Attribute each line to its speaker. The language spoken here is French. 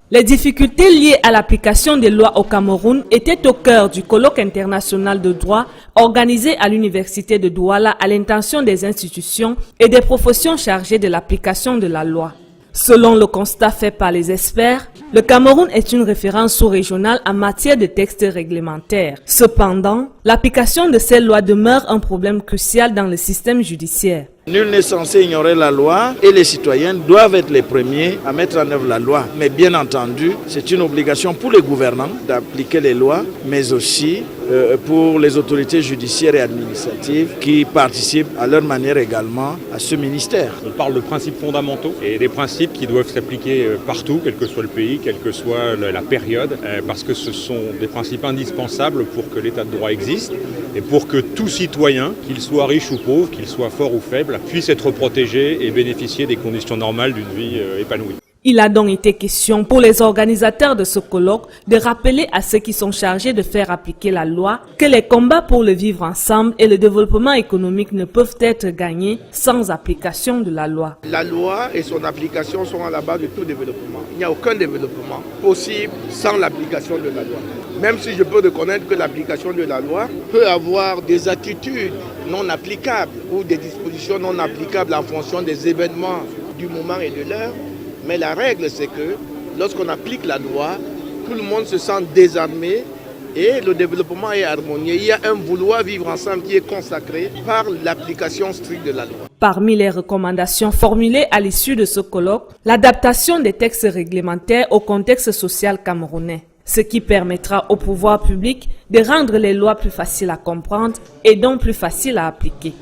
Speaker 1: Les difficultés liées à l'application des lois au Cameroun étaient au cœur du colloque international de droit organisé à l'université de Douala à l'intention des institutions et des professions chargées de l'application de la loi. Selon le constat fait par les experts, le Cameroun est une référence sous-régionale en matière de textes réglementaires. Cependant, l'application de ces lois demeure un problème crucial dans le système judiciaire.
Speaker 2: Nul n'est censé ignorer la loi et les citoyens doivent être les premiers à mettre en œuvre la loi. Mais bien entendu, c'est une obligation pour les gouvernants d'appliquer les lois, mais aussi pour les autorités judiciaires et administratives qui participent à leur manière également à ce ministère.
Speaker 3: On parle de principes fondamentaux et des principes qui doivent s'appliquer partout, quel que soit le pays, quelle que soit la période, parce que ce sont des principes indispensables pour que l'état de droit existe et pour que tout citoyen, qu'il soit riche ou pauvre, qu'il soit fort ou faible, puisse être protégé et bénéficier des conditions normales d'une vie épanouie.
Speaker 1: Il a donc été question pour les organisateurs de ce colloque de rappeler à ceux qui sont chargés de faire appliquer la loi que les combats pour le vivre ensemble et le développement économique ne peuvent être gagnés sans application de la loi.
Speaker 4: La loi et son application sont à la base de tout développement. Il n'y a aucun développement possible sans l'application de la loi. Même si je peux reconnaître que l'application de la loi peut avoir des attitudes non applicables ou des dispositions non applicables en fonction des événements du moment et de l'heure. Mais la règle, c'est que lorsqu'on applique la loi, tout le monde se sent désarmé et le développement est harmonieux. Il y a un vouloir vivre ensemble qui est consacré par l'application stricte de la loi.
Speaker 1: Parmi les recommandations formulées à l'issue de ce colloque, l'adaptation des textes réglementaires au contexte social camerounais, ce qui permettra au pouvoir public de rendre les lois plus faciles à comprendre et donc plus faciles à appliquer.